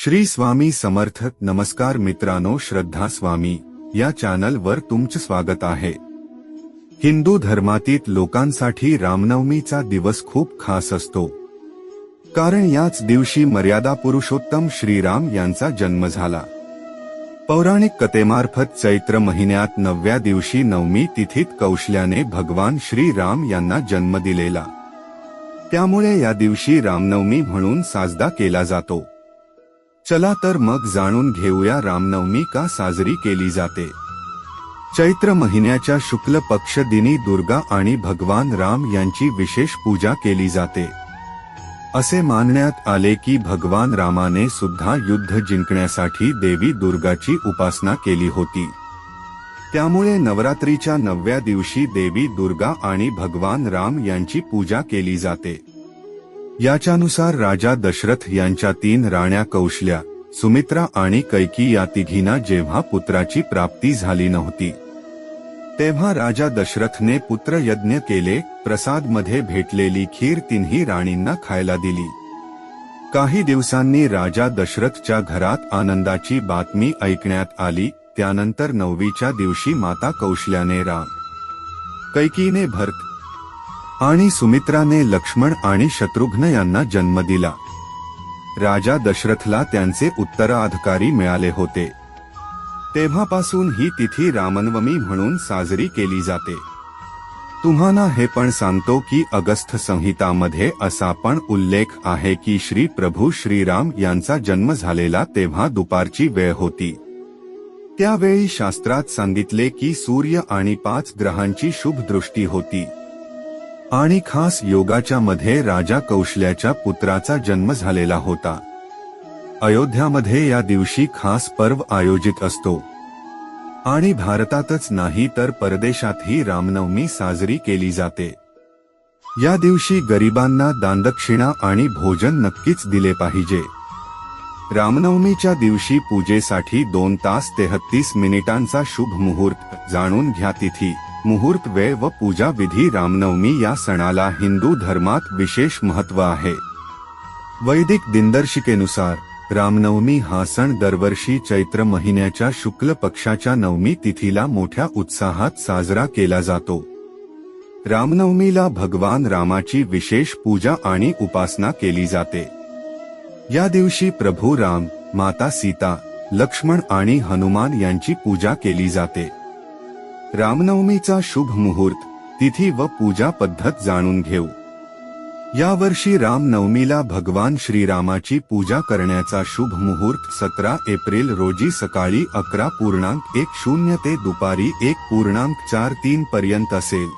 श्री स्वामी समर्थ. नमस्कार मित्रांनो, श्रद्धा स्वामी या चॅनलवर तुमचे स्वागत आहे. हिंदू धर्मातील लोकांसाठी रामनवमीचा दिवस खूप खास असतो, कारण याच दिवशी मर्यादा पुरुषोत्तम श्रीराम यांचा जन्म झाला. पौराणिक कथेमार्फत चैत्र महिन्यात 9व्या दिवशी नवमी तिथीत कौशल्याने भगवान श्रीराम यांना जन्म दिलेला. त्यामुळे या दिवशी रामनवमी म्हणून साजरा केला जातो. चला तर मग जाणून घेऊया रामनवमी का साजरी केली जाते. चैत्र महिन्याच्या शुक्ल पक्ष दिनी दुर्गा आणि भगवान राम यांची विशेष पूजा केली जाते. असे मानण्यात आले की भगवान रामाने सुद्धा युद्ध जिंकण्यासाठी देवी दुर्गाची उपासना केली होती. त्यामुळे नवरात्रीच्या 9व्या दिवशी देवी दुर्गा आणि भगवान राम यांची पूजा केली जाते. याच्यानुसार राजा दशरथ यांच्या 3 राण्या कौशल्या, सुमित्रा आणि कैकी या तिघींना जेव्हा पुत्राची प्राप्ती झाली नव्हती, तेव्हा राजा दशरथने पुत्र यज्ञ केले. प्रसाद मध्ये भेटलेली खीर तिन्ही राणींना खायला दिली. काही दिवसांनी राजा दशरथच्या घरात आनंदाची बातमी ऐकण्यात आली. त्यानंतर 9वीच्या दिवशी माता कौशल्याने राम, कैकीने भरत आणि सुमित्राने लक्ष्मण आणि शत्रुघ्न यांना जन्म दिला. राजा दशरथला त्यांचे उत्तराधिकारी मिळाले होते. तेव्हापासून ही तिथी रामनवमी म्हणून साजरी केली जाते. तुम्हाला हे पण सांगतो की अगस्त्य संहितामध्ये असा पण उल्लेख आहे की श्री प्रभू श्रीराम यांचा जन्म झालेला तेव्हा दुपारची वेळ होती. त्यावेळी शास्त्रात सांगितले की सूर्य आणि 5 ग्रहांची शुभ दृष्टी होती आणि खास योगाच्या मध्ये राजा कौशल्याच्या पुत्राचा जन्म झालेला होता. अयोध्यामध्ये या दिवशी खास पर्व आयोजित असतो आणि भारतातच नाही तर परदेशातही रामनवमी साजरी केली जाते. या दिवशी गरिबांना दानदक्षिणा आणि भोजन नक्कीच दिले पाहिजे. रामनवमीच्या दिवशी पूजेसाठी 2 तास 33 मिनिटांचा शुभ मुहूर्त जाणून घ्या. तिथी, मुहूर्त, वेळ व पूजा विधी. रामनवमी या सणाला हिंदू धर्मात विशेष महत्त्व आहे. वैदिक दिनदर्शिकेनुसार रामनवमी हा सण दरवर्षी चैत्र महिन्याच्या शुक्ल पक्षाच्या 9मी तिथीला मोठ्या उत्साहात साजरा केला जातो. रामनवमीला भगवान रामाची विशेष पूजा आणि उपासना केली जाते. या दिवशी प्रभू राम, माता सीता, लक्ष्मण आणि हनुमान यांची पूजा केली जाते. रामनवमीचा शुभ मुहूर्त, तिथी व पूजा पद्धत जाणून घेऊ. यावर्षी रामनवमीला भगवान श्रीरामाची पूजा करण्याचा शुभ मुहूर्त 17 एप्रिल रोजी सकाळी 11:10 ते दुपारी 1:43 पर्यंत असेल.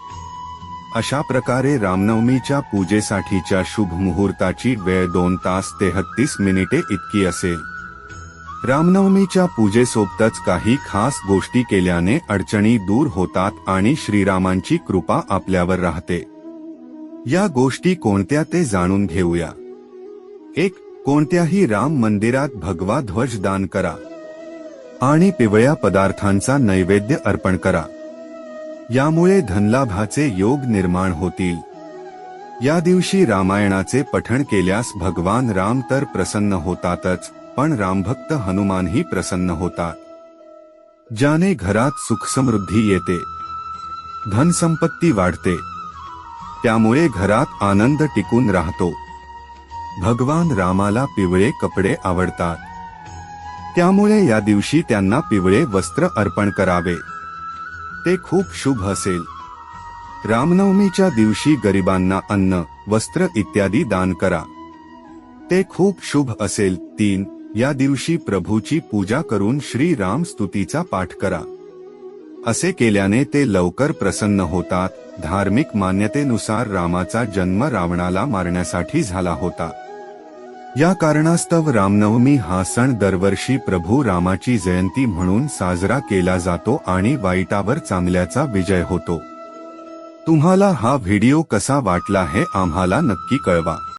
अशा प्रकारे रामनवमीच्या पूजेसाठीच्या शुभ मुहूर्ताची वेळ 2 तास 33 मिनिटे इतकी असेल. रामनवमीच्या पूजेसोबतच काही खास गोष्टी केल्याने अडचणी दूर होतात आणि श्रीरामांची कृपा आपल्यावर राहते. या गोष्टी कोणत्या ते जाणून घेऊया. 1. कोणत्याही राम मंदिरात भगवा ध्वज दान करा आणि पिवळ्या पदार्थांचा नैवेद्य अर्पण करा. यामुळे धनलाभाचे योग निर्माण होतील. या दिवशी रामायणाचे पठण केल्यास भगवान राम तर प्रसन्न होतातच, पण रामभक्त हनुमानही प्रसन्न होतात. ज्याने घरात सुखसमृद्धी येते, धनसंपत्ती वाढते, त्यामुळे घरात आनंद टिकून राहतो. भगवान रामाला पिवळे कपडे आवडतात, त्यामुळे या दिवशी त्यांना पिवळे वस्त्र अर्पण करावे. ते खूप शुभ असेल. रामनवमीच्या दिवशी गरिबांना अन्न, वस्त्र इत्यादी दान करा. ते खूप शुभ असेल. 3. या दिवशी प्रभूची पूजा करून श्री राम स्तुतीचा पाठ करा. असे केल्याने ते लवकर प्रसन्न होतात. धार्मिक मान्यतेनुसार रामाचा जन्म रावणाला मारण्यासाठी झाला होता. या कारणास्तव रामनवमी हा सण दरवर्षी प्रभू रामाची जयंती म्हणून साजरा केला जातो आणि वाईटावर चांगल्याचा विजय होतो. तुम्हाला हा व्हिडिओ कसा वाटला हे आम्हाला नक्की कळवा.